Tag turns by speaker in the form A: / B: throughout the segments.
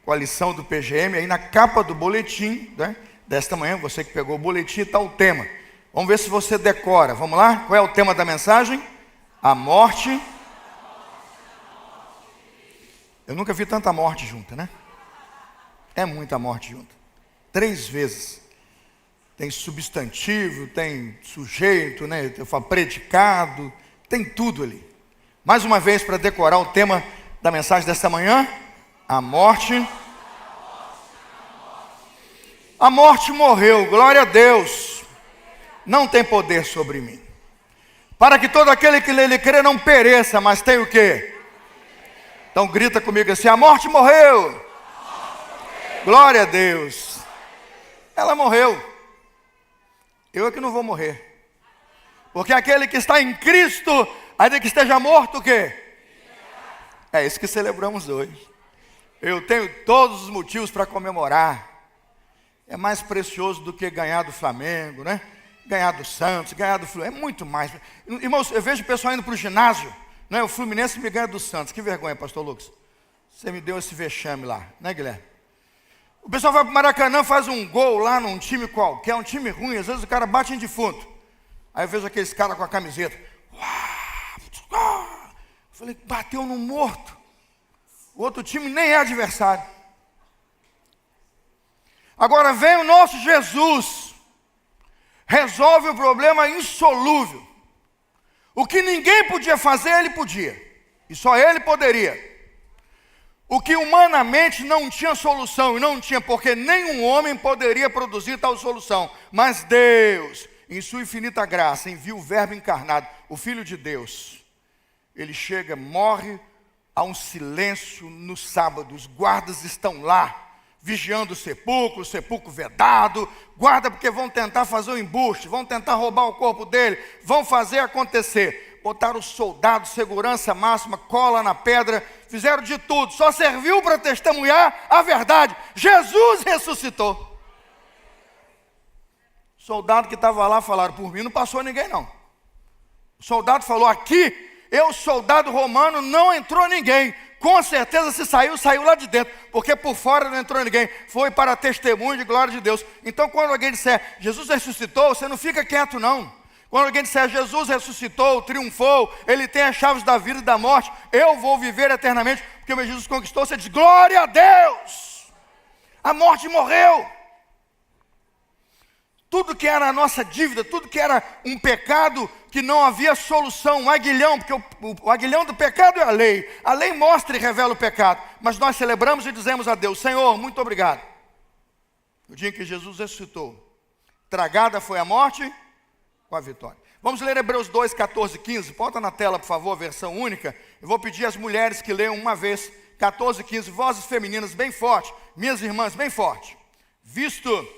A: com a lição do PGM, aí na capa do boletim, né, desta manhã, você que pegou o boletim, está o tema. Vamos ver se você decora. Vamos lá? Qual é o tema da mensagem? A morte. Eu nunca vi tanta morte junta, né? É muita morte junta. 3 vezes. Tem substantivo, tem sujeito, né? Eu falo predicado, tem tudo ali. Mais uma vez para decorar o tema da mensagem desta manhã. A morte. A morte morreu, glória a Deus. Não tem poder sobre mim. Para que todo aquele que nele crê não pereça, mas tem o quê? Então grita comigo assim: a morte morreu. Glória a Deus. Ela morreu. Eu é que não vou morrer. Porque aquele que está em Cristo, ainda que esteja morto, o quê? É isso que celebramos hoje. Eu tenho todos os motivos para comemorar. É mais precioso do que ganhar do Flamengo, né? Ganhar do Santos, ganhar do Fluminense. É muito mais. Irmãos, eu vejo o pessoal indo para o ginásio, né? O Fluminense me ganha do Santos. Que vergonha, pastor Lucas. Você me deu esse vexame lá, né, Guilherme? O pessoal vai para o Maracanã, faz um gol lá num time qualquer, um time ruim. Às vezes o cara bate em defunto. Aí eu vejo aqueles caras com a camiseta. Falei, bateu no morto. O outro time nem é adversário. Agora vem o nosso Jesus, resolve o problema insolúvel. O que ninguém podia fazer, ele podia. E só ele poderia. O que humanamente não tinha solução, e não tinha, porque nenhum homem poderia produzir tal solução. Mas Deus, em sua infinita graça, envia o Verbo encarnado, o Filho de Deus. Ele chega, morre, há um silêncio no sábado, os guardas estão lá, vigiando o sepulcro vedado, guarda porque vão tentar fazer o embuste, vão tentar roubar o corpo dele, vão fazer acontecer. Botaram os soldados, segurança máxima, cola na pedra, fizeram de tudo, só serviu para testemunhar a verdade. Jesus ressuscitou. O soldado que estava lá falaram, por mim não passou ninguém não. O soldado falou, aqui, eu soldado romano, não entrou ninguém. Com certeza se saiu lá de dentro, porque por fora não entrou ninguém. Foi para testemunho de glória de Deus. Então quando alguém disser, Jesus ressuscitou, você não fica quieto não. Quando alguém disser, Jesus ressuscitou, triunfou, Ele tem as chaves da vida e da morte, eu vou viver eternamente, porque meu Jesus conquistou, você diz, glória a Deus. A morte morreu. Tudo que era a nossa dívida, tudo que era um pecado que não havia solução, um aguilhão, porque o aguilhão do pecado é a lei. A lei mostra e revela o pecado, mas nós celebramos e dizemos a Deus, Senhor, muito obrigado. No dia em que Jesus ressuscitou, tragada foi a morte com a vitória. Vamos ler Hebreus 2, 14, 15, bota na tela por favor, a versão única. Eu vou pedir às mulheres que leiam uma vez, 14, 15, vozes femininas bem forte, minhas irmãs bem forte. Visto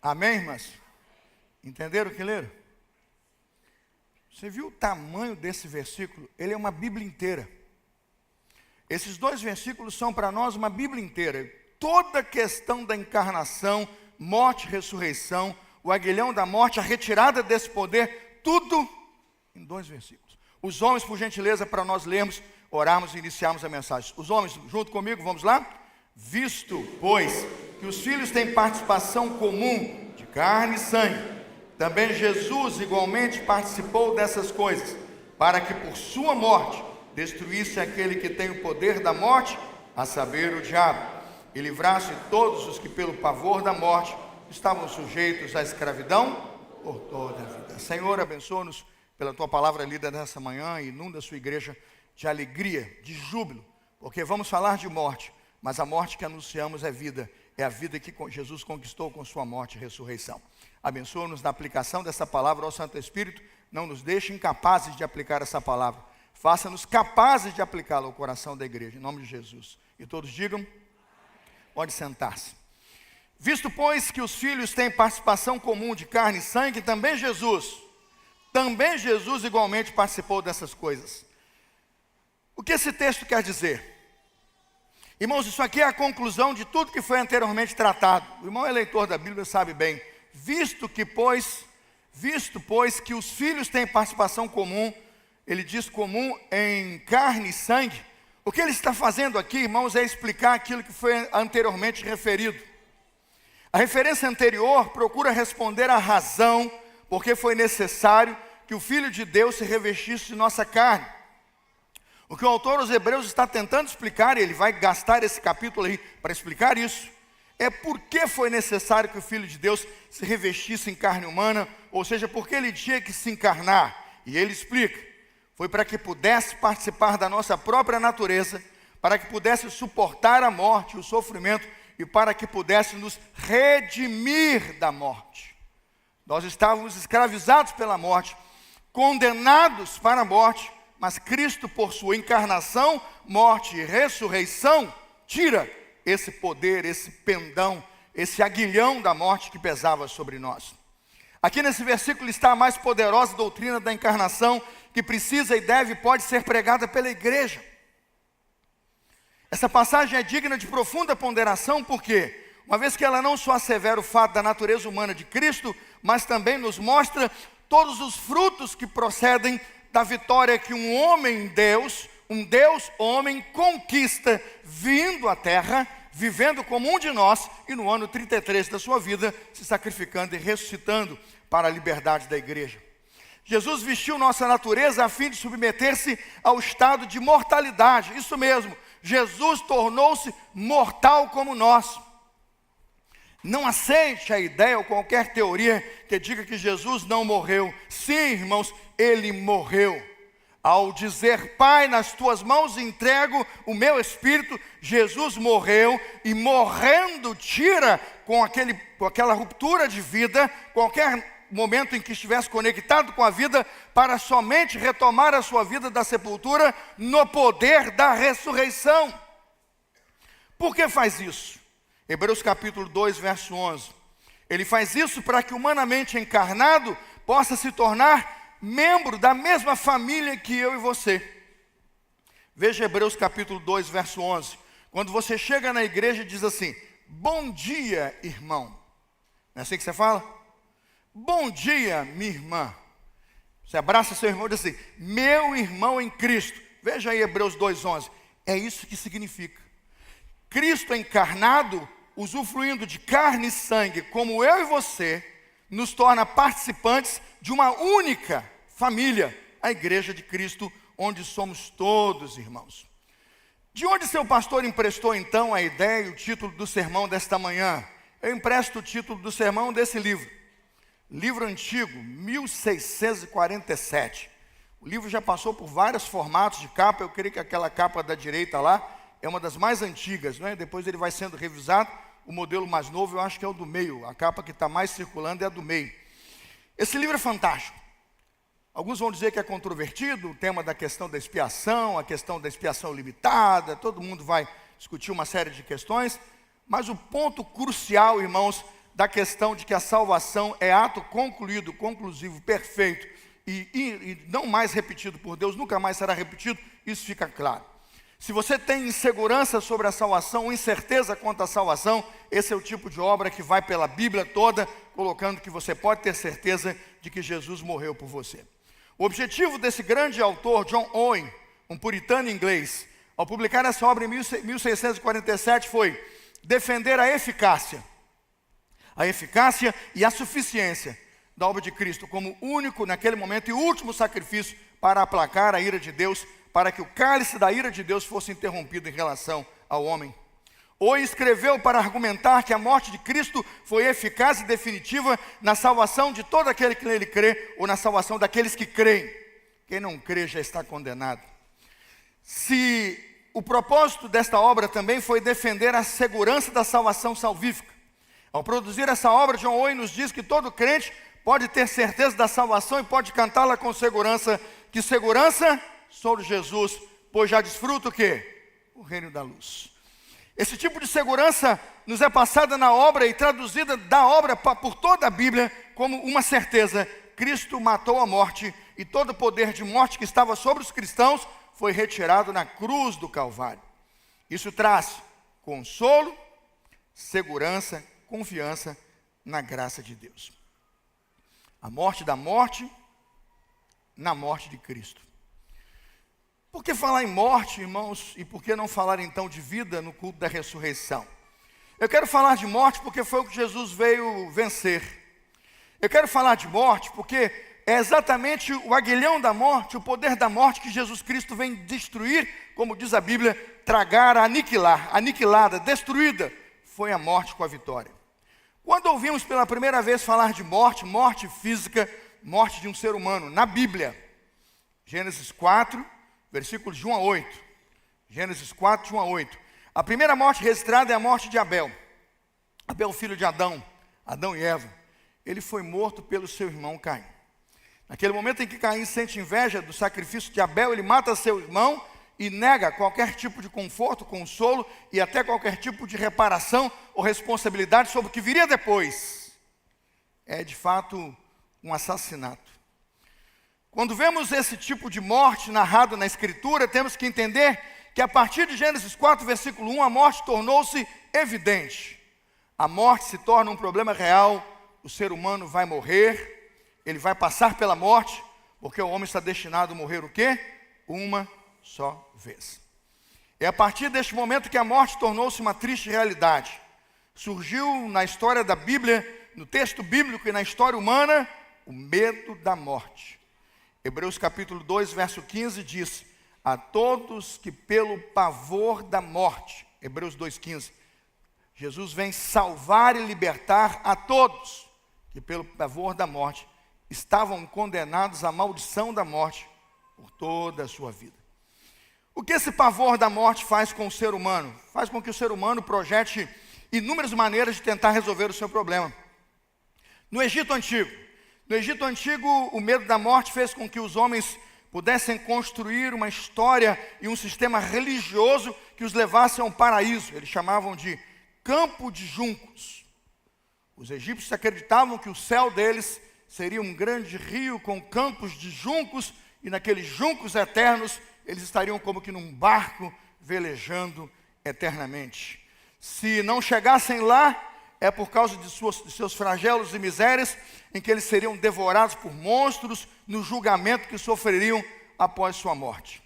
A: amém, irmãs? Entenderam o que leram? Você viu o tamanho desse versículo? Ele é uma Bíblia inteira. Esses 2 versículos são para nós uma Bíblia inteira. Toda a questão da encarnação, morte, ressurreição, o aguilhão da morte, a retirada desse poder, tudo em 2 versículos. Os homens, por gentileza, para nós lermos, orarmos e iniciarmos a mensagem. Os homens, junto comigo, vamos lá? Visto, pois, que os filhos têm participação comum de carne e sangue, também Jesus igualmente participou dessas coisas, para que por sua morte destruísse aquele que tem o poder da morte, a saber, o diabo, e livrasse todos os que pelo pavor da morte estavam sujeitos à escravidão por toda a vida. Senhor, abençoa-nos pela Tua palavra lida nessa manhã e inunda a Sua igreja de alegria, de júbilo, porque vamos falar de morte, mas a morte que anunciamos é vida, é a vida que Jesus conquistou com sua morte e ressurreição. Abençoa-nos na aplicação dessa palavra ao Santo Espírito, não nos deixe incapazes de aplicar essa palavra, faça-nos capazes de aplicá-la ao coração da igreja, em nome de Jesus. E todos digam, pode sentar-se. Visto, pois, que os filhos têm participação comum de carne e sangue, também Jesus igualmente participou dessas coisas. O que esse texto quer dizer? Irmãos, isso aqui é a conclusão de tudo que foi anteriormente tratado. O irmão é leitor da Bíblia, sabe bem. Visto, pois, que os filhos têm participação comum, ele diz comum em carne e sangue, o que ele está fazendo aqui, irmãos, é explicar aquilo que foi anteriormente referido. A referência anterior procura responder à razão porque foi necessário que o Filho de Deus se revestisse de nossa carne. O que o autor aos Hebreus está tentando explicar, e ele vai gastar esse capítulo aí para explicar isso, é por que foi necessário que o Filho de Deus se revestisse em carne humana, ou seja, por que ele tinha que se encarnar. E ele explica, foi para que pudesse participar da nossa própria natureza, para que pudesse suportar a morte e o sofrimento, e para que pudesse nos redimir da morte. Nós estávamos escravizados pela morte, condenados para a morte, mas Cristo, por sua encarnação, morte e ressurreição, tira esse poder, esse pendão, esse aguilhão da morte que pesava sobre nós. Aqui nesse versículo está a mais poderosa doutrina da encarnação, que precisa e deve e pode ser pregada pela igreja. Essa passagem é digna de profunda ponderação, porque, uma vez que ela não só assevera o fato da natureza humana de Cristo, mas também nos mostra todos os frutos que procedem da vitória que um homem-Deus, um Deus-homem, conquista, vindo à terra, vivendo como um de nós, e no ano 33 da sua vida, se sacrificando e ressuscitando para a liberdade da igreja. Jesus vestiu nossa natureza a fim de submeter-se ao estado de mortalidade, isso mesmo, Jesus tornou-se mortal como nós. Não aceite a ideia ou qualquer teoria que diga que Jesus não morreu. Sim, irmãos, ele morreu. Ao dizer, Pai, nas tuas mãos entrego o meu espírito, Jesus morreu e morrendo tira com aquela ruptura de vida, qualquer momento em que estivesse conectado com a vida, para somente retomar a sua vida da sepultura no poder da ressurreição. Por que faz isso? Hebreus capítulo 2, verso 11. Ele faz isso para que humanamente encarnado possa se tornar membro da mesma família que eu e você. Veja Hebreus capítulo 2, verso 11. Quando você chega na igreja e diz assim, bom dia, irmão. Não é assim que você fala? Bom dia, minha irmã. Você abraça seu irmão e diz assim, meu irmão em Cristo. Veja aí Hebreus 2:11. É isso que significa. Cristo encarnado, usufruindo de carne e sangue, como eu e você, nos torna participantes de uma única família, a igreja de Cristo, onde somos todos irmãos. De onde seu pastor emprestou então a ideia e o título do sermão desta manhã? Eu empresto o título do sermão desse livro. Livro antigo, 1647. O livro já passou por vários formatos de capa. Eu creio que aquela capa da direita lá é uma das mais antigas, não é? Depois ele vai sendo revisado. O modelo mais novo eu acho que é o do meio. A capa que está mais circulando é a do meio. Esse livro é fantástico. Alguns vão dizer que é controvertido, o tema da questão da expiação, a questão da expiação limitada. Todo mundo vai discutir uma série de questões. Mas o ponto crucial, irmãos, da questão de que a salvação é ato concluído, conclusivo, perfeito e não mais repetido por Deus, nunca mais será repetido, isso fica claro. Se você tem insegurança sobre a salvação, incerteza quanto à salvação, esse é o tipo de obra que vai pela Bíblia toda, colocando que você pode ter certeza de que Jesus morreu por você. O objetivo desse grande autor, John Owen, um puritano inglês, ao publicar essa obra em 1647 foi defender a eficácia e a suficiência da obra de Cristo como único, naquele momento, e último sacrifício para aplacar a ira de Deus, para que o cálice da ira de Deus fosse interrompido em relação ao homem. Ou escreveu para argumentar que a morte de Cristo foi eficaz e definitiva na salvação de todo aquele que nele crê, ou na salvação daqueles que creem. Quem não crê já está condenado. Se o propósito desta obra também foi defender a segurança da salvação salvífica, ao produzir essa obra, John Owen nos diz que todo crente pode ter certeza da salvação e pode cantá-la com segurança. Que segurança? Sobre Jesus, pois já desfruta o quê? O reino da luz. Esse tipo de segurança nos é passada na obra e traduzida da obra por toda a Bíblia como uma certeza. Cristo matou a morte e todo o poder de morte que estava sobre os cristãos foi retirado na cruz do Calvário. Isso traz consolo, segurança, confiança na graça de Deus. A morte da morte, na morte de Cristo. Por que falar em morte, irmãos, e por que não falar então de vida no culto da ressurreição? Eu quero falar de morte porque foi o que Jesus veio vencer. Eu quero falar de morte porque é exatamente o aguilhão da morte, o poder da morte que Jesus Cristo vem destruir, como diz a Bíblia, tragar, aniquilar, aniquilada, destruída, foi a morte com a vitória. Quando ouvimos pela primeira vez falar de morte, morte física, morte de um ser humano, na Bíblia, Gênesis 4, versículos de 1 a 8. Gênesis 4, de 1 a 8. A primeira morte registrada é a morte de Abel. Abel, filho de Adão, Adão e Eva. Ele foi morto pelo seu irmão Caim. Naquele momento em que Caim sente inveja do sacrifício de Abel, ele mata seu irmão e nega qualquer tipo de conforto, consolo e até qualquer tipo de reparação ou responsabilidade sobre o que viria depois. É de fato um assassinato. Quando vemos esse tipo de morte narrado na Escritura, temos que entender que a partir de Gênesis 4, versículo 1, a morte tornou-se evidente. A morte se torna um problema real, o ser humano vai morrer, ele vai passar pela morte, porque o homem está destinado a morrer o quê? Uma só vez. É a partir deste momento que a morte tornou-se uma triste realidade. Surgiu na história da Bíblia, no texto bíblico e na história humana, o medo da morte. Hebreus capítulo 2, verso 15 diz: a todos que pelo pavor da morte, Hebreus 2,15, Jesus vem salvar e libertar a todos que pelo pavor da morte estavam condenados à maldição da morte por toda a sua vida. O que esse pavor da morte faz com o ser humano? Faz com que o ser humano projete inúmeras maneiras de tentar resolver o seu problema. No Egito Antigo, o medo da morte fez com que os homens pudessem construir uma história e um sistema religioso que os levasse a um paraíso. Eles chamavam de campo de juncos. Os egípcios acreditavam que o céu deles seria um grande rio com campos de juncos, e naqueles juncos eternos eles estariam como que num barco velejando eternamente. Se não chegassem lá, é por causa de seus flagelos e misérias, em que eles seriam devorados por monstros no julgamento que sofreriam após sua morte.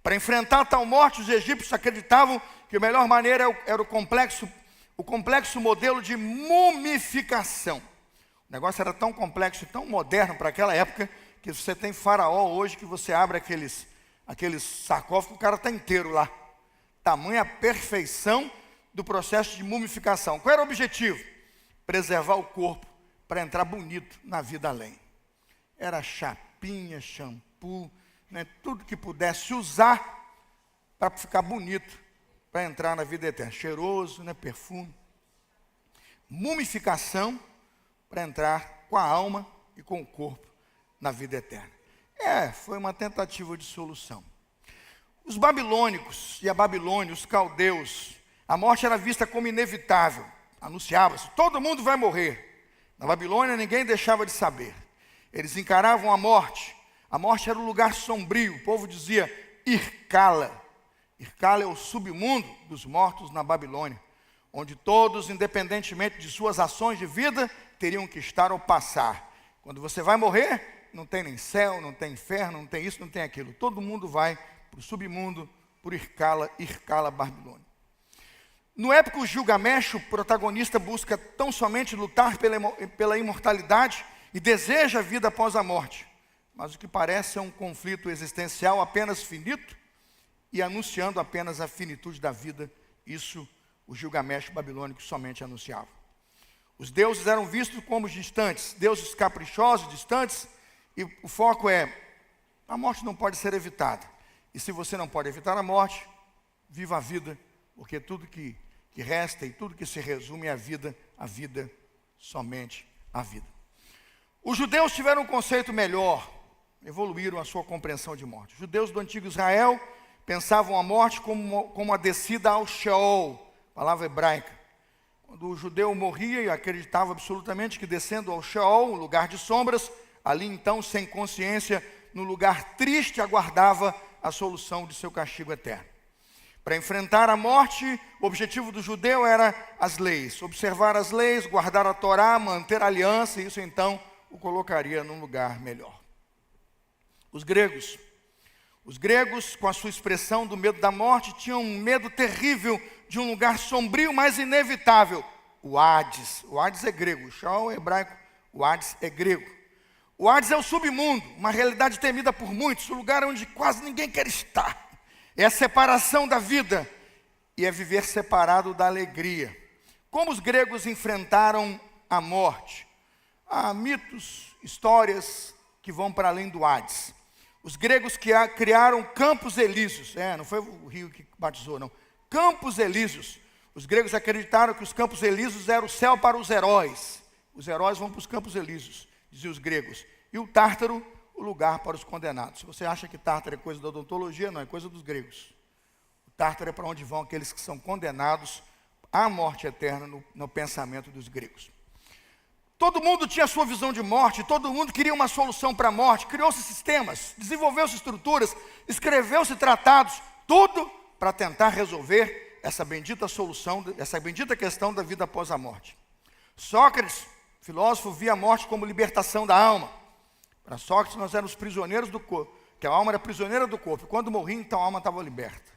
A: Para enfrentar tal morte, os egípcios acreditavam que a melhor maneira era o complexo modelo de mumificação. O negócio era tão complexo e tão moderno para aquela época, que você tem faraó hoje, que você abre aqueles sarcófagos, o cara está inteiro lá. Tamanha perfeição do processo de mumificação. Qual era o objetivo? Preservar o corpo para entrar bonito na vida além. Era chapinha, shampoo, né, tudo que pudesse usar para ficar bonito, para entrar na vida eterna. Cheiroso, né, perfume. Mumificação para entrar com a alma e com o corpo na vida eterna. Foi uma tentativa de solução. Os babilônicos e a Babilônia, os caldeus, a morte era vista como inevitável. Anunciava-se, todo mundo vai morrer. Na Babilônia ninguém deixava de saber. Eles encaravam a morte. A morte era um lugar sombrio. O povo dizia Ircala. Ircala é o submundo dos mortos na Babilônia, onde todos, independentemente de suas ações de vida, teriam que estar ou passar. Quando você vai morrer, não tem nem céu, não tem inferno, não tem isso, não tem aquilo. Todo mundo vai para o submundo, por Ircala, Babilônia. No épico Gilgamesh, o protagonista busca tão somente lutar pela imortalidade e deseja a vida após a morte. Mas o que parece é um conflito existencial apenas finito e anunciando apenas a finitude da vida. Isso o Gilgamesh babilônico somente anunciava. Os deuses eram vistos como distantes, deuses caprichosos, distantes, e o foco é: a morte não pode ser evitada. E se você não pode evitar a morte, viva a vida, porque tudo que resta e tudo que se resume é a vida, somente a vida. Os judeus tiveram um conceito melhor, evoluíram a sua compreensão de morte. Os judeus do antigo Israel pensavam a morte como a descida ao Sheol, palavra hebraica. Quando o judeu morria e acreditava absolutamente que descendo ao Sheol, um lugar de sombras, ali então, sem consciência, no lugar triste, aguardava a solução de seu castigo eterno. Para enfrentar a morte, o objetivo do judeu era as leis, observar as leis, guardar a Torá, manter a aliança, e isso então o colocaria num lugar melhor. Os gregos, com a sua expressão do medo da morte, tinham um medo terrível de um lugar sombrio, mas inevitável, o Hades. O Hades é grego, o Sheol é hebraico, o Hades é grego. O Hades é o submundo, uma realidade temida por muitos, o lugar onde quase ninguém quer estar. É a separação da vida e é viver separado da alegria. Como os gregos enfrentaram a morte? Há mitos, histórias que vão para além do Hades. Os gregos criaram campos elíseos. Não foi o rio que batizou, não. Campos elíseos. Os gregos acreditaram que os campos elíseos eram o céu para os heróis. Os heróis vão para os campos elíseos, diziam os gregos. E o Tártaro, o lugar para os condenados. Se você acha que Tártaro é coisa da odontologia, não, é coisa dos gregos. O Tártaro é para onde vão aqueles que são condenados à morte eterna no pensamento dos gregos. Todo mundo tinha a sua visão de morte, todo mundo queria uma solução para a morte, criou-se sistemas, desenvolveu-se estruturas, escreveu-se tratados, tudo para tentar resolver essa bendita solução, essa bendita questão da vida após a morte. Sócrates, filósofo, via a morte como libertação da alma. Para Sócrates, nós éramos prisioneiros do corpo, que a alma era prisioneira do corpo. Quando morria, então a alma estava liberta.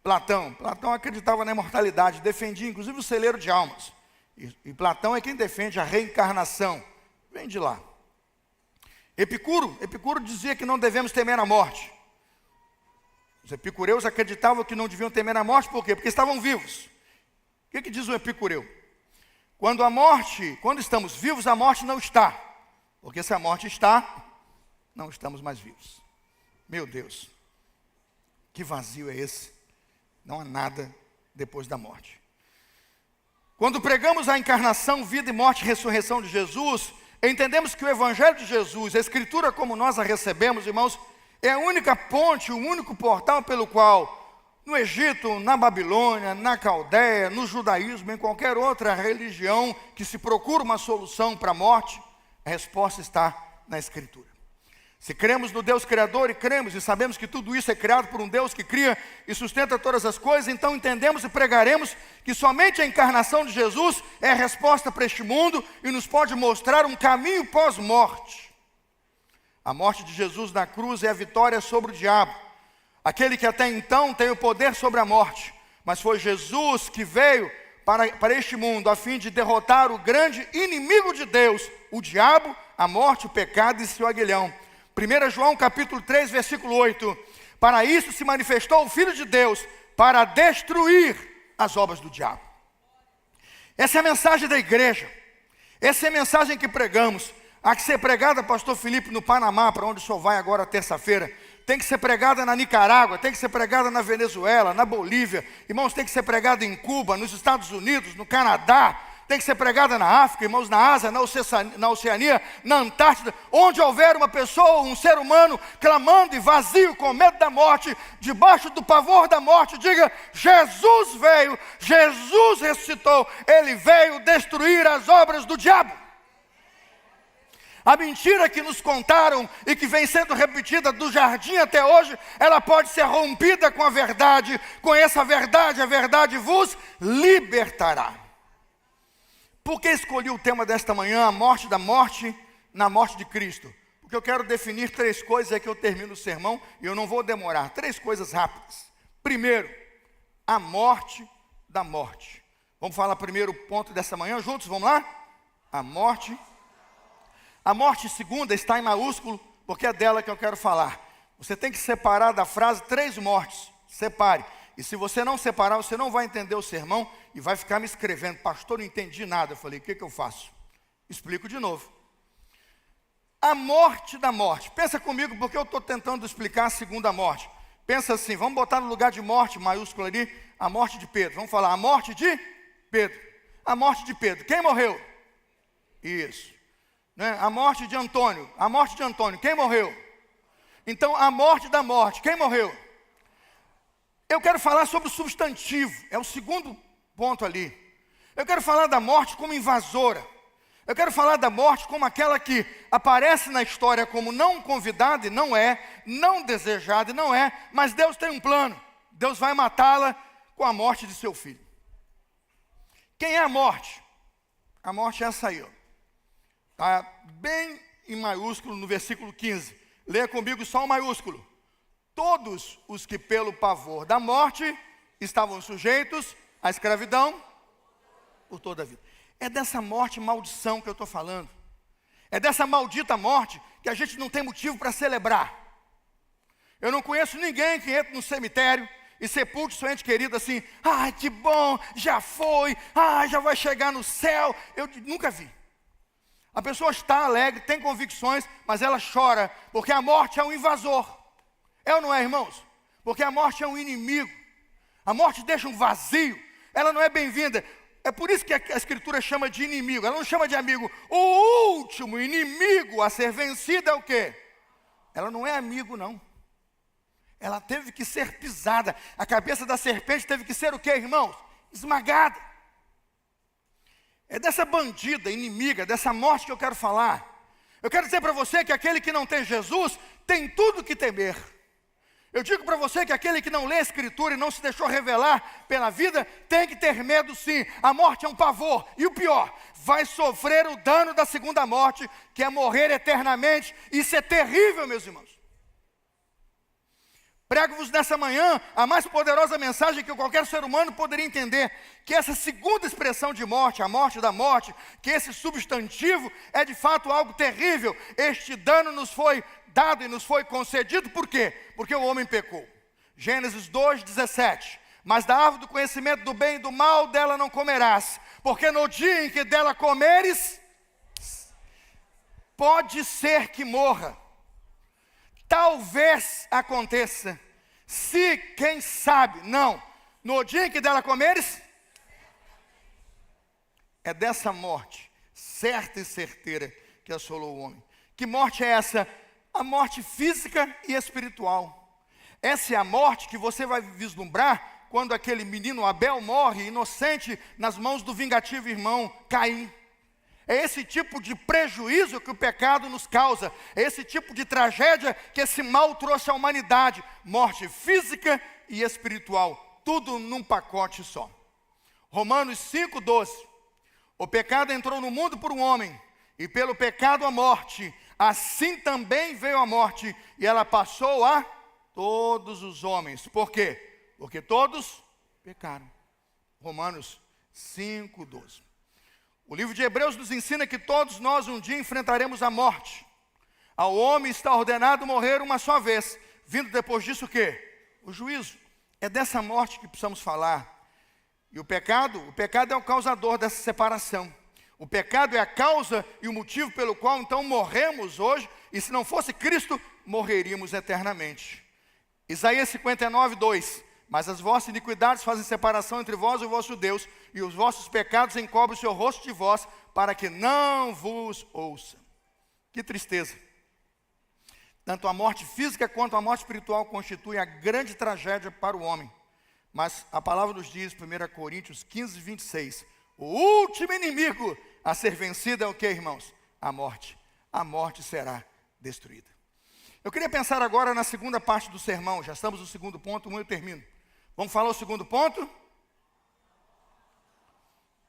A: Platão acreditava na imortalidade, defendia inclusive o celeiro de almas. E Platão é quem defende a reencarnação. Vem de lá. Epicuro dizia que não devemos temer a morte. Os epicureus acreditavam que não deviam temer a morte, por quê? Porque estavam vivos. O que diz o epicureu? Quando estamos vivos, a morte não está. Porque se a morte está, não estamos mais vivos. Meu Deus, que vazio é esse? Não há nada depois da morte. Quando pregamos a encarnação, vida e morte e ressurreição de Jesus, entendemos que o Evangelho de Jesus, a Escritura como nós a recebemos, irmãos, é a única ponte, o único portal pelo qual, no Egito, na Babilônia, na Caldeia, no judaísmo, em qualquer outra religião que se procura uma solução para a morte, a resposta está na Escritura. Se cremos no Deus Criador e cremos e sabemos que tudo isso é criado por um Deus que cria e sustenta todas as coisas, então entendemos e pregaremos que somente a encarnação de Jesus é a resposta para este mundo e nos pode mostrar um caminho pós-morte. A morte de Jesus na cruz é a vitória sobre o diabo, aquele que até então tem o poder sobre a morte, mas foi Jesus que veio para este mundo a fim de derrotar o grande inimigo de Deus, o diabo, a morte, o pecado e seu aguilhão. 1 João capítulo 3, versículo 8. Para isso se manifestou o Filho de Deus, para destruir as obras do diabo. Essa é a mensagem da igreja. Essa é a mensagem que pregamos. Há que ser pregada, pastor Felipe, no Panamá, para onde o senhor vai agora terça-feira. Tem que ser pregada na Nicarágua, tem que ser pregada na Venezuela, na Bolívia. Irmãos, tem que ser pregada em Cuba, nos Estados Unidos, no Canadá. Tem que ser pregada na África, irmãos, na Ásia, na Oceania, na Antártida. Onde houver uma pessoa, um ser humano, clamando e vazio, com medo da morte, debaixo do pavor da morte, diga: Jesus veio, Jesus ressuscitou. Ele veio destruir as obras do diabo. A mentira que nos contaram e que vem sendo repetida do jardim até hoje, ela pode ser rompida com a verdade. Conheça a verdade vos libertará. Por que escolhi o tema desta manhã, a morte da morte, na morte de Cristo? Porque eu quero definir 3 coisas, é que eu termino o sermão e eu não vou demorar. 3 coisas rápidas. Primeiro, a morte da morte. Vamos falar primeiro o ponto dessa manhã juntos, vamos lá? A morte. A morte segunda está em maiúsculo, porque é dela que eu quero falar. Você tem que separar da frase 3 mortes. Separe. E se você não separar, você não vai entender o sermão e vai ficar me escrevendo: pastor, não entendi nada. Eu falei: o que eu faço? Explico de novo. A morte da morte. Pensa comigo, porque eu estou tentando explicar a segunda morte. Pensa assim, vamos botar no lugar de morte, maiúsculo ali, a morte de Pedro. Vamos falar: a morte de Pedro. A morte de Pedro. Quem morreu? Isso. Né? A morte de Antônio. A morte de Antônio. Quem morreu? Então, a morte da morte. Quem morreu? Eu quero falar sobre o substantivo. É o segundo ponto ali. Eu quero falar da morte como invasora. Eu quero falar da morte como aquela que aparece na história como não convidada e não é, não desejada e não é, mas Deus tem um plano. Deus vai matá-la com a morte de seu filho. Quem é a morte? A morte é essa aí, ó. Está bem em maiúsculo no versículo 15. Leia comigo só o maiúsculo. Todos os que pelo pavor da morte estavam sujeitos à escravidão por toda a vida. É dessa morte maldição que eu estou falando. É dessa maldita morte que a gente não tem motivo para celebrar. Eu não conheço ninguém que entre no cemitério e sepulte seu ente querido assim, ai que bom, já foi, ai já vai chegar no céu. Eu nunca vi. A pessoa está alegre, tem convicções, mas ela chora, porque a morte é um invasor. É ou não é, irmãos? Porque a morte é um inimigo. A morte deixa um vazio, ela não é bem-vinda. É por isso que a Escritura chama de inimigo, ela não chama de amigo. O último inimigo a ser vencido é o quê? Ela não é amigo, não. Ela teve que ser pisada. A cabeça da serpente teve que ser o quê, irmãos? Esmagada. É dessa bandida, inimiga, dessa morte que eu quero falar. Eu quero dizer para você que aquele que não tem Jesus tem tudo que temer. Eu digo para você que aquele que não lê a Escritura e não se deixou revelar pela vida, tem que ter medo sim. A morte é um pavor. E o pior, vai sofrer o dano da segunda morte, que é morrer eternamente. Isso é terrível, meus irmãos. Prego-vos nessa manhã a mais poderosa mensagem que qualquer ser humano poderia entender, que essa segunda expressão de morte, a morte da morte, que esse substantivo é de fato algo terrível. Este dano nos foi dado e nos foi concedido, por quê? Porque o homem pecou. Gênesis 2:17. Mas da árvore do conhecimento do bem e do mal dela não comerás, porque no dia em que dela comeres, pode ser que morra. Talvez aconteça, se, quem sabe, não, no dia em que dela comeres, é dessa morte, certa e certeira, que assolou o homem. Que morte é essa? A morte física e espiritual. Essa é a morte que você vai vislumbrar quando aquele menino Abel morre inocente nas mãos do vingativo irmão Caim. É esse tipo de prejuízo que o pecado nos causa. É esse tipo de tragédia que esse mal trouxe à humanidade. Morte física e espiritual. Tudo num pacote só. Romanos 5:12. O pecado entrou no mundo por um homem, e pelo pecado a morte. Assim também veio a morte, e ela passou a todos os homens. Por quê? Porque todos pecaram. Romanos 5:12. O livro de Hebreus nos ensina que todos nós um dia enfrentaremos a morte. Ao homem está ordenado morrer uma só vez. Vindo depois disso o quê? O juízo. É dessa morte que precisamos falar. E o pecado é o causador dessa separação. O pecado é a causa e o motivo pelo qual então morremos hoje. E se não fosse Cristo, morreríamos eternamente. Isaías 59:2. Mas as vossas iniquidades fazem separação entre vós e o vosso Deus, e os vossos pecados encobrem o seu rosto de vós, para que não vos ouça. Que tristeza. Tanto a morte física quanto a morte espiritual constituem a grande tragédia para o homem. Mas a palavra nos diz, 1 Coríntios 15:26, o último inimigo a ser vencido é o que, irmãos? A morte. A morte será destruída. Eu queria pensar agora na segunda parte do sermão. Já estamos no segundo ponto, eu termino. Vamos falar o segundo ponto?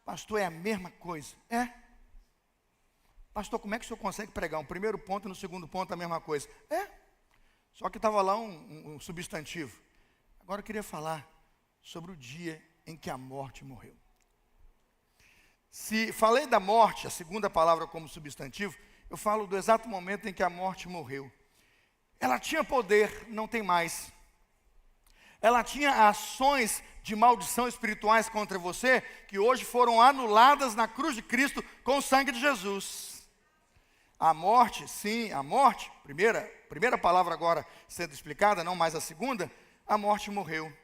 A: Pastor, é a mesma coisa. É. Pastor, como é que o senhor consegue pregar um primeiro ponto e no segundo ponto a mesma coisa? É. Só que estava lá um substantivo. Agora eu queria falar sobre o dia em que a morte morreu. Se falei da morte, a segunda palavra como substantivo, eu falo do exato momento em que a morte morreu. Ela tinha poder, não tem mais. Ela tinha ações de maldição espirituais contra você, que hoje foram anuladas na cruz de Cristo com o sangue de Jesus. A morte, sim, a morte, primeira palavra agora sendo explicada, não mais a segunda, a morte morreu.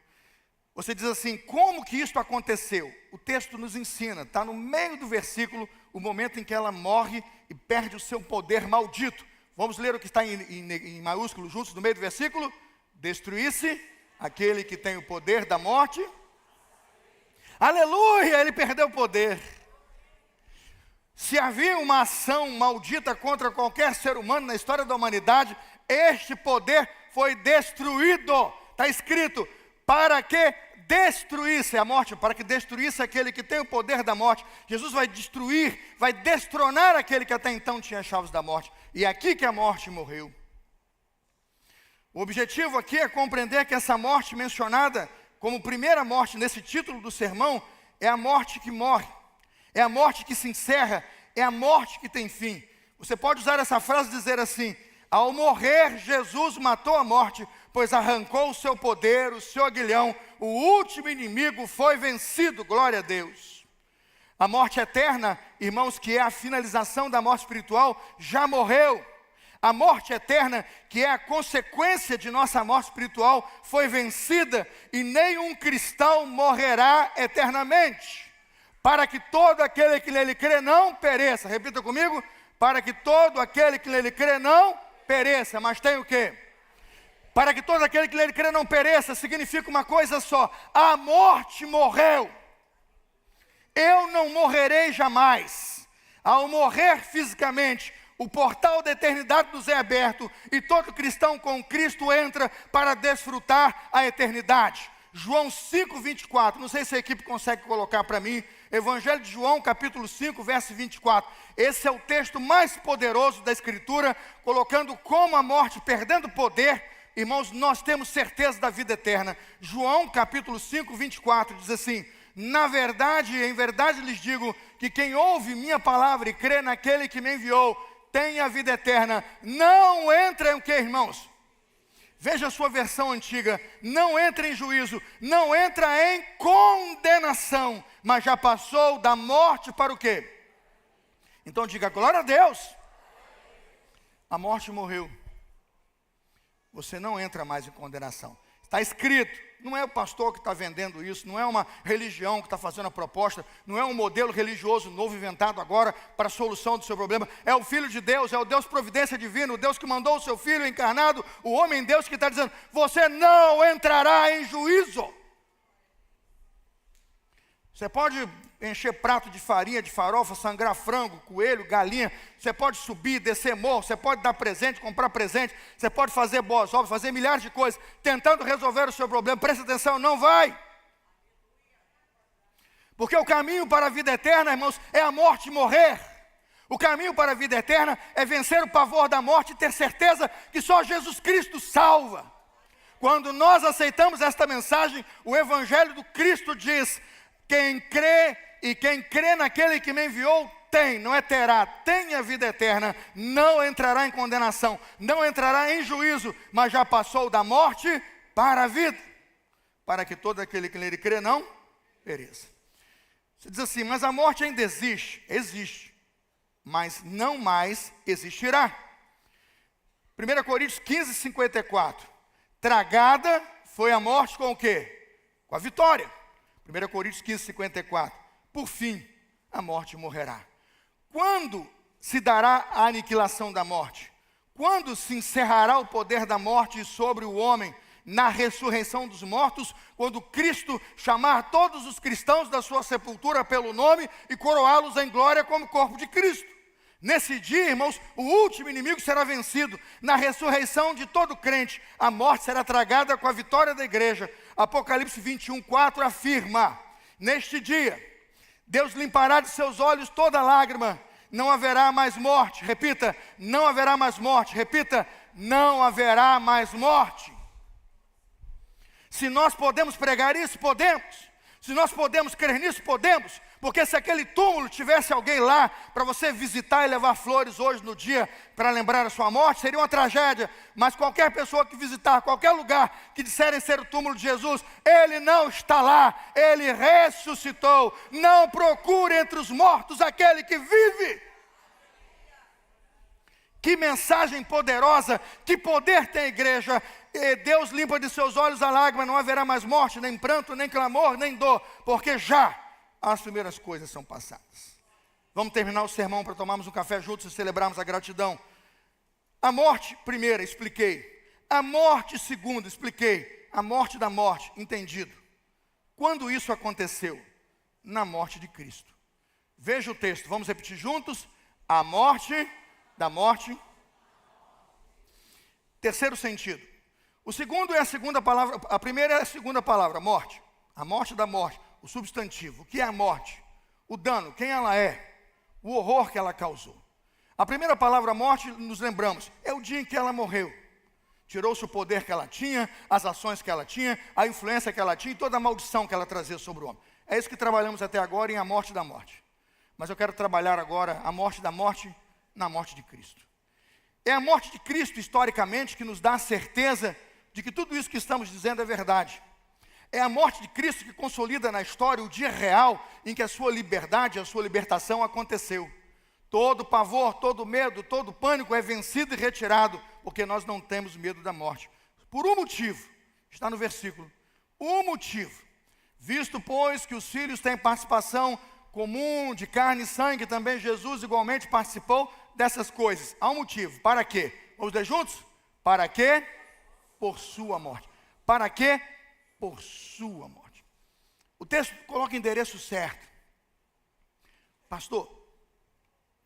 A: Você diz assim, como que isso aconteceu? O texto nos ensina, está no meio do versículo, o momento em que ela morre e perde o seu poder maldito. Vamos ler o que está em maiúsculo juntos no meio do versículo? Destruísse aquele que tem o poder da morte. Aleluia, ele perdeu o poder. Se havia uma ação maldita contra qualquer ser humano na história da humanidade, este poder foi destruído. Está escrito, para que destruísse a morte, para que destruísse aquele que tem o poder da morte. Jesus vai destruir, vai destronar aquele que até então tinha as chaves da morte. E é aqui que a morte morreu. O objetivo aqui é compreender que essa morte mencionada como primeira morte nesse título do sermão é a morte que morre, é a morte que se encerra, é a morte que tem fim. Você pode usar essa frase e dizer assim: ao morrer, Jesus matou a morte, pois arrancou o seu poder, o seu aguilhão, o último inimigo foi vencido, glória a Deus. A morte eterna, irmãos, que é a finalização da morte espiritual, já morreu. A morte eterna, que é a consequência de nossa morte espiritual, foi vencida, e nenhum cristão morrerá eternamente, para que todo aquele que nele crê não pereça. Repita comigo: para que todo aquele que nele crê não pereça. Mas tem o quê? Para que todo aquele que nele crê não pereça, significa uma coisa só: a morte morreu. Eu não morrerei jamais. Ao morrer fisicamente, o portal da eternidade nos é aberto, e todo cristão com Cristo entra para desfrutar a eternidade. João 5:24, não sei se a equipe consegue colocar para mim, Evangelho de João, capítulo 5, verso 24. Esse é o texto mais poderoso da Escritura, colocando como a morte, perdendo poder, irmãos, nós temos certeza da vida eterna. João, capítulo 5, 24, diz assim: na verdade, em verdade lhes digo, que quem ouve minha palavra e crê naquele que me enviou, tem a vida eterna. Não entra em o que, irmãos? Veja a sua versão antiga: não entra em juízo, não entra em condenação, mas já passou da morte para o quê? Então diga glória a Deus. A morte morreu. Você não entra mais em condenação. Está escrito. Não é o pastor que está vendendo isso, não é uma religião que está fazendo a proposta, não é um modelo religioso novo inventado agora para a solução do seu problema. É o Filho de Deus, é o Deus providência divina, o Deus que mandou o seu Filho encarnado, o homem Deus, que está dizendo: você não entrará em juízo. Você pode encher prato de farinha, de farofa, sangrar frango, coelho, galinha. Você pode subir, descer morro, você pode dar presente, comprar presente. Você pode fazer boas obras, fazer milhares de coisas, tentando resolver o seu problema. Presta atenção, não vai. Porque o caminho para a vida eterna, irmãos, é a morte morrer. O caminho para a vida eterna é vencer o pavor da morte e ter certeza que só Jesus Cristo salva. Quando nós aceitamos esta mensagem, o Evangelho do Cristo diz: quem crê e quem crê naquele que me enviou tem, não é terá, tem a vida eterna, não entrará em condenação, não entrará em juízo, mas já passou da morte para a vida, para que todo aquele que nele crê não pereça. Você diz assim: mas a morte ainda existe? Existe, mas não mais existirá. 1 Coríntios 15, 54. Tragada foi a morte com o quê? Com a vitória. 1 Coríntios 15, 54. Por fim, a morte morrerá. Quando se dará a aniquilação da morte? Quando se encerrará o poder da morte sobre o homem? Na ressurreição dos mortos, quando Cristo chamar todos os cristãos da sua sepultura pelo nome e coroá-los em glória como corpo de Cristo. Nesse dia, irmãos, o último inimigo será vencido. Na ressurreição de todo crente, a morte será tragada com a vitória da igreja. Apocalipse 21, 4 afirma: neste dia, Deus limpará de seus olhos toda lágrima, não haverá mais morte. Repita: não haverá mais morte. Repita: não haverá mais morte. Se nós podemos pregar isso, podemos. Se nós podemos crer nisso, podemos. Porque se aquele túmulo tivesse alguém lá para você visitar e levar flores hoje no dia para lembrar a sua morte, seria uma tragédia. Mas qualquer pessoa que visitar qualquer lugar que disserem ser o túmulo de Jesus, ele não está lá, ele ressuscitou. Não procure entre os mortos aquele que vive. Que mensagem poderosa, que poder tem a igreja. Deus limpa de seus olhos a lágrima, não haverá mais morte, nem pranto, nem clamor, nem dor, porque já as primeiras coisas são passadas. Vamos terminar o sermão para tomarmos um café juntos e celebrarmos a gratidão. A morte primeira, expliquei. A morte segunda, expliquei. A morte da morte, entendido. Quando isso aconteceu? na morte de Cristo. Veja o texto, vamos repetir juntos. A morte da morte. Terceiro sentido. O segundo é a segunda palavra, a primeira é a segunda palavra, morte. A morte da morte, o substantivo. O que é a morte? O dano, quem ela é, o horror que ela causou. A primeira palavra morte, nos lembramos, é o dia em que ela morreu. Tirou-se o poder que ela tinha, as ações que ela tinha, a influência que ela tinha e toda a maldição que ela trazia sobre o homem. É isso que trabalhamos até agora em a morte da morte. Mas eu quero trabalhar agora a morte da morte na morte de Cristo. É a morte de Cristo, historicamente, que nos dá a certeza de que tudo isso que estamos dizendo é verdade. É a morte de Cristo que consolida na história o dia real em que a sua liberdade, a sua libertação aconteceu. Todo pavor, todo medo, todo pânico é vencido e retirado, porque nós não temos medo da morte. Por um motivo, está no versículo, um motivo. Visto, pois, que os filhos têm participação comum de carne e sangue, também Jesus igualmente participou dessas coisas. Há um motivo, para quê? Vamos ler juntos? Para quê? Por sua morte. Para quê? Por sua morte. O texto coloca o endereço certo. Pastor,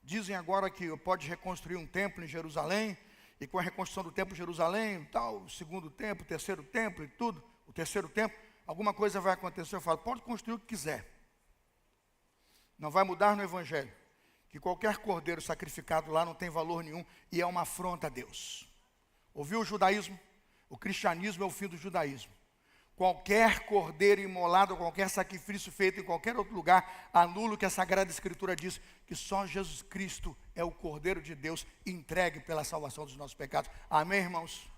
A: dizem agora que pode reconstruir um templo em Jerusalém, e com a reconstrução do templo em Jerusalém, tal, o segundo templo, o terceiro templo e tudo, o terceiro templo, alguma coisa vai acontecer. Eu falo, pode construir o que quiser. Não vai mudar no Evangelho, que qualquer cordeiro sacrificado lá não tem valor nenhum e é uma afronta a Deus. Ouviu o judaísmo? O cristianismo é o fim do judaísmo. Qualquer cordeiro imolado, qualquer sacrifício feito em qualquer outro lugar, anula o que a Sagrada Escritura diz, que só Jesus Cristo é o Cordeiro de Deus entregue pela salvação dos nossos pecados. Amém, irmãos?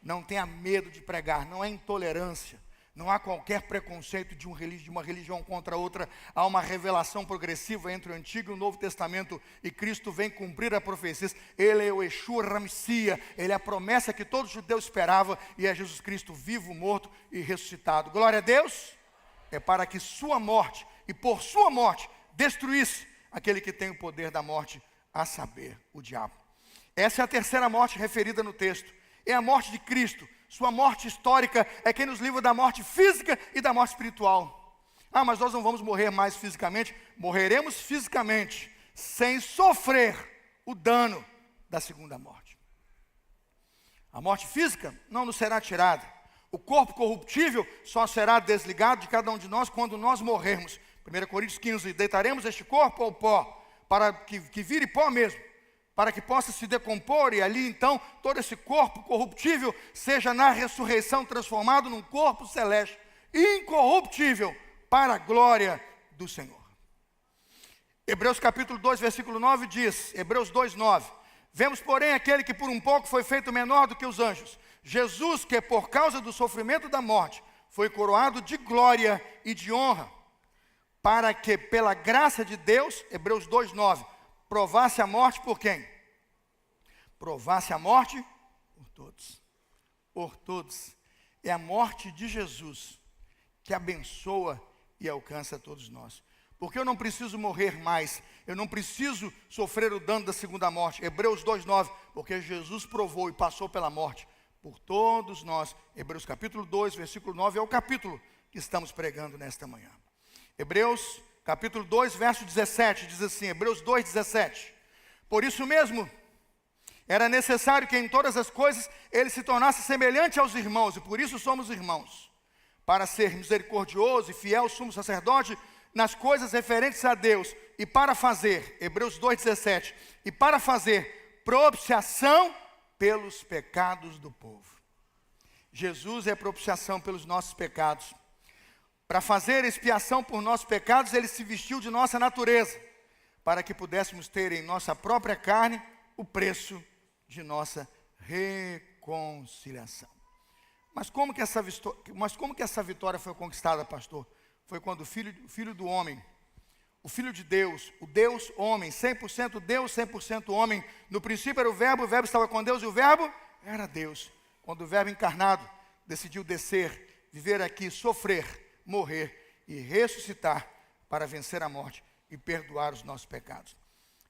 A: Não tenha medo de pregar, não é intolerância. Não há qualquer preconceito de uma religião contra outra. Há uma revelação progressiva entre o Antigo e o Novo Testamento. E Cristo vem cumprir a profecia. Ele é o Yeshua HaMashiach. Ele é a promessa que todo judeu esperava. E é Jesus Cristo vivo, morto e ressuscitado. Glória a Deus. É para que sua morte, e por sua morte, destruísse aquele que tem o poder da morte, a saber, o diabo. Essa é a terceira morte referida no texto. É a morte de Cristo. Sua morte histórica é quem nos livra da morte física e da morte espiritual. Ah, mas nós não vamos morrer mais fisicamente. Morreremos fisicamente, sem sofrer o dano da segunda morte. A morte física não nos será tirada. O corpo corruptível só será desligado de cada um de nós quando nós morrermos. 1 Coríntios 15, deitaremos este corpo ao pó, para que vire pó mesmo, para que possa se decompor, e ali então todo esse corpo corruptível seja na ressurreição transformado num corpo celeste, incorruptível, para a glória do Senhor. Hebreus capítulo 2, versículo 9 diz, Hebreus 2, 9, vemos porém aquele que por um pouco foi feito menor do que os anjos, Jesus, que por causa do sofrimento da morte, foi coroado de glória e de honra, para que pela graça de Deus, Hebreus 2, 9, provasse a morte por quem? Provasse a morte por todos. Por todos. É a morte de Jesus que abençoa e alcança todos nós. Porque eu não preciso morrer mais. Eu não preciso sofrer o dano da segunda morte. Hebreus 2:9. Porque Jesus provou e passou pela morte por todos nós. Hebreus capítulo 2, versículo 9 é o capítulo que estamos pregando nesta manhã. Hebreus capítulo 2, verso 17, diz assim, Hebreus 2, 17. Por isso mesmo, era necessário que em todas as coisas ele se tornasse semelhante aos irmãos, e por isso somos irmãos, para ser misericordioso e fiel sumo sacerdote nas coisas referentes a Deus, e para fazer, Hebreus 2, 17, e para fazer propiciação pelos pecados do povo. Jesus é propiciação pelos nossos pecados. Para fazer expiação por nossos pecados, ele se vestiu de nossa natureza, para que pudéssemos ter em nossa própria carne o preço de nossa reconciliação. Mas como que essa vitória foi conquistada, pastor? Foi quando o filho do homem, o Filho de Deus, o Deus homem, 100% Deus, 100% homem. No princípio era o verbo estava com Deus e o verbo era Deus. Quando o verbo encarnado decidiu descer, viver aqui, sofrer, morrer e ressuscitar para vencer a morte e perdoar os nossos pecados.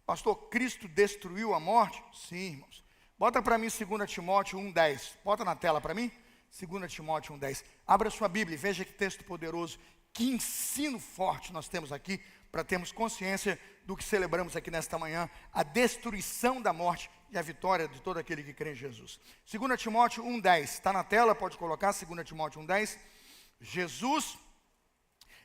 A: Pastor, Cristo destruiu a morte? Sim, irmãos. Bota para mim 2 Timóteo 1,10. Bota na tela para mim. 2 Timóteo 1,10. Abra sua Bíblia e veja que texto poderoso. Que ensino forte nós temos aqui, para termos consciência do que celebramos aqui nesta manhã, a destruição da morte e a vitória de todo aquele que crê em Jesus. 2 Timóteo 1,10, está na tela, pode colocar, 2 Timóteo 1,10. Jesus,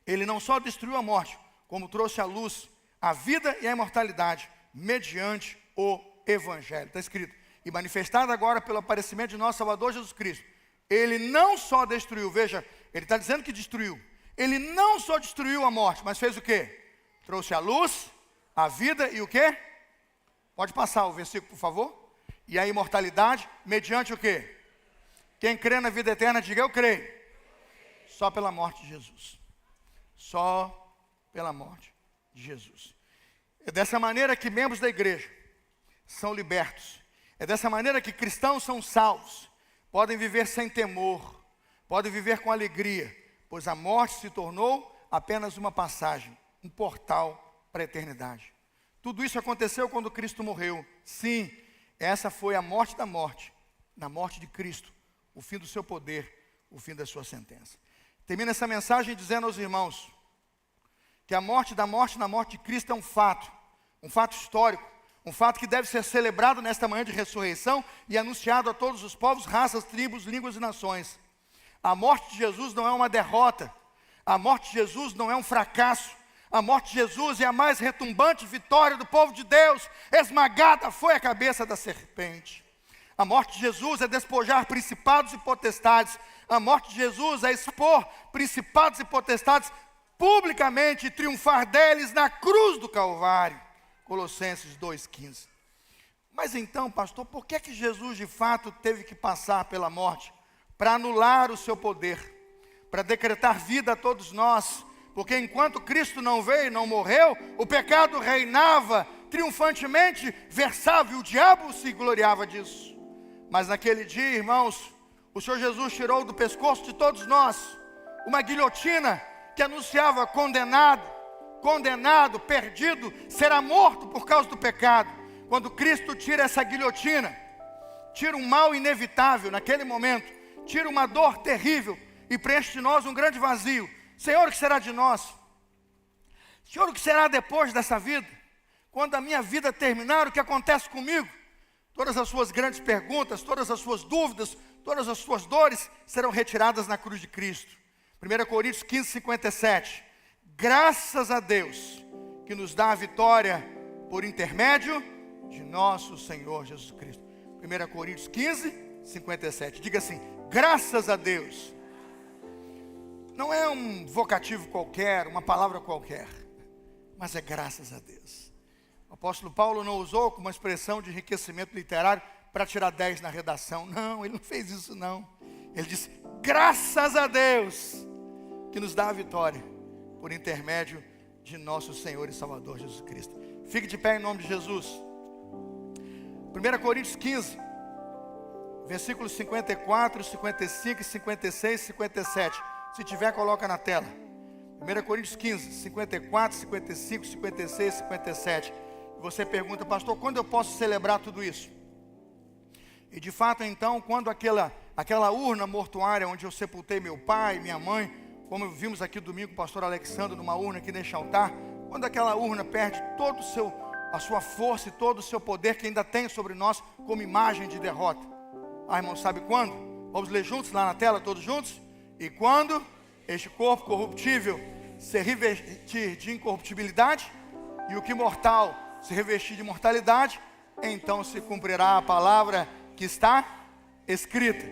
A: ele não só destruiu a morte, como trouxe à luz a vida e a imortalidade, mediante o Evangelho. Está escrito, e manifestado agora pelo aparecimento de nosso Salvador Jesus Cristo. Ele não só destruiu, veja, ele está dizendo que destruiu. Ele não só destruiu a morte, mas fez o quê? Trouxe a luz, a vida e o quê? Pode passar o versículo, por favor. E a imortalidade, mediante o quê? Quem crê na vida eterna, diga eu creio. Só pela morte de Jesus. Só pela morte de Jesus. É dessa maneira que membros da igreja são libertos. É dessa maneira que cristãos são salvos. Podem viver sem temor. Podem viver com alegria. Pois a morte se tornou apenas uma passagem, um portal para a eternidade. Tudo isso aconteceu quando Cristo morreu. Sim, essa foi a morte da morte, na morte de Cristo, o fim do seu poder, o fim da sua sentença. Termina essa mensagem dizendo aos irmãos que a morte da morte na morte de Cristo é um fato histórico, um fato que deve ser celebrado nesta manhã de ressurreição e anunciado a todos os povos, raças, tribos, línguas e nações. A morte de Jesus não é uma derrota, a morte de Jesus não é um fracasso, a morte de Jesus é a mais retumbante vitória do povo de Deus. Esmagada foi a cabeça da serpente. A morte de Jesus é despojar principados e potestades. A morte de Jesus é expor principados e potestades publicamente e triunfar deles na cruz do Calvário. Colossenses 2,15. Mas então, pastor, por que Jesus de fato teve que passar pela morte? Para anular o seu poder, para decretar vida a todos nós, porque enquanto Cristo não veio e não morreu, o pecado reinava triunfantemente, versava, e o diabo se gloriava disso. Mas naquele dia, irmãos, o Senhor Jesus tirou do pescoço de todos nós uma guilhotina que anunciava condenado, perdido, será morto por causa do pecado. Quando Cristo tira essa guilhotina, tira um mal inevitável naquele momento, tira uma dor terrível e preenche de nós um grande vazio. Senhor, o que será de nós? Senhor, o que será depois dessa vida? Quando a minha vida terminar, o que acontece comigo? Todas as suas grandes perguntas, todas as suas dúvidas, todas as suas dores serão retiradas na cruz de Cristo. 1 Coríntios 15, 57. Graças a Deus que nos dá a vitória por intermédio de nosso Senhor Jesus Cristo. 1 Coríntios 15, 57. Diga assim, graças a Deus. Não é um vocativo qualquer, uma palavra qualquer, mas é graças a Deus. O apóstolo Paulo não usou como uma expressão de enriquecimento literário para tirar 10 na redação. Não, ele não fez isso não. Ele disse, graças a Deus que nos dá a vitória por intermédio de nosso Senhor e Salvador Jesus Cristo. Fique de pé em nome de Jesus. 1 Coríntios 15, versículos 54, 55, 56, 57. Se tiver, coloca na tela. 1 Coríntios 15, 54, 55, 56, 57. E você pergunta, pastor, quando eu posso celebrar tudo isso? E de fato, então, quando aquela urna mortuária onde eu sepultei meu pai, minha mãe, como vimos aqui domingo, o pastor Alexandre, numa urna aqui neste altar, quando aquela urna perde todo a sua força e todo o seu poder que ainda tem sobre nós como imagem de derrota. Ah, irmão, sabe quando? Vamos ler juntos lá na tela, todos juntos? E quando este corpo corruptível se revestir de incorruptibilidade e o que mortal se revestir de mortalidade, então se cumprirá a palavra que está escrita: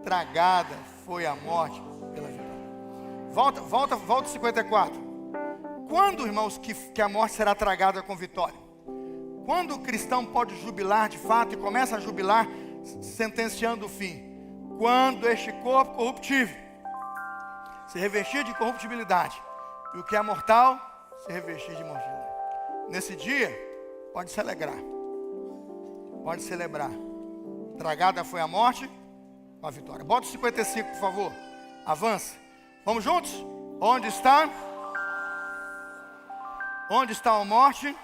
A: tragada foi a morte pela vitória. Volta 54. Quando, irmãos, que a morte será tragada com vitória? Quando o cristão pode jubilar de fato e começa a jubilar sentenciando o fim? Quando este corpo corruptível se revestir de incorruptibilidade e o que é mortal se revestir de mortalidade. Nesse dia, pode se alegrar, pode celebrar. Tragada foi a morte com a vitória. Bota o 55, por favor. Avança. Vamos juntos? Onde está? Onde está a morte?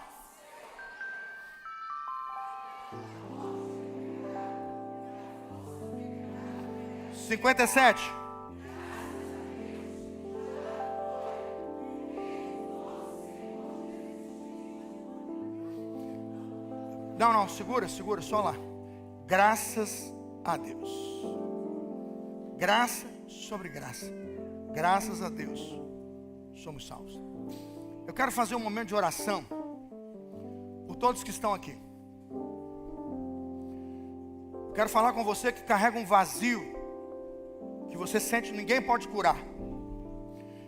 A: Não, segura, só lá. Graças a Deus. Graça sobre graça. Graças a Deus, somos salvos. Eu quero fazer um momento de oração por todos que estão aqui. Eu quero falar com você que carrega um vazio que você sente que ninguém pode curar.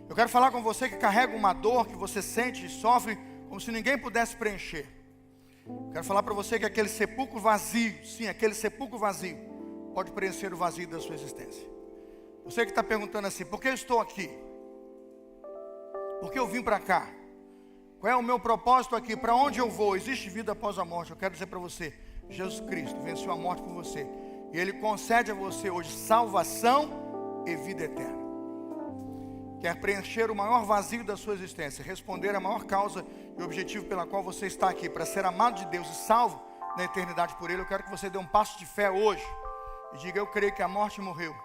A: Eu quero falar com você que carrega uma dor que você sente e sofre como se ninguém pudesse preencher. Eu quero falar para você que aquele sepulcro vazio, sim, aquele sepulcro vazio, pode preencher o vazio da sua existência. Você que está perguntando assim, por que eu estou aqui? Por que eu vim para cá? Qual é o meu propósito aqui? Para onde eu vou? Existe vida após a morte? Eu quero dizer para você, Jesus Cristo venceu a morte por você. E Ele concede a você hoje salvação e vida eterna. Quer preencher o maior vazio da sua existência, responder a maior causa e objetivo pela qual você está aqui, para ser amado de Deus e salvo na eternidade por Ele. Eu quero que você dê um passo de fé hoje e diga, eu creio que a morte morreu.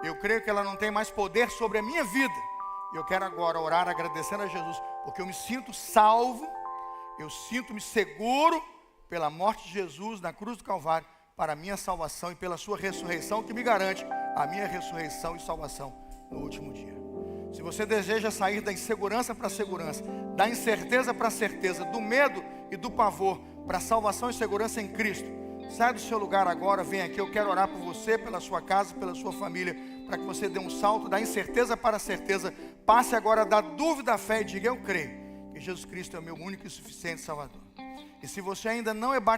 A: Eu creio que ela não tem mais poder sobre a minha vida. E eu quero agora orar agradecendo a Jesus, porque eu me sinto salvo, eu sinto-me seguro pela morte de Jesus na cruz do Calvário, para a minha salvação e pela sua ressurreição, que me garante a minha ressurreição e salvação no último dia. Se você deseja sair da insegurança para a segurança, da incerteza para a certeza, do medo e do pavor para a salvação e segurança em Cristo, sai do seu lugar agora, vem aqui, eu quero orar por você, pela sua casa, pela sua família, para que você dê um salto da incerteza para a certeza, passe agora da dúvida à fé e diga, eu creio que Jesus Cristo é o meu único e suficiente Salvador. E se você ainda não é batizado,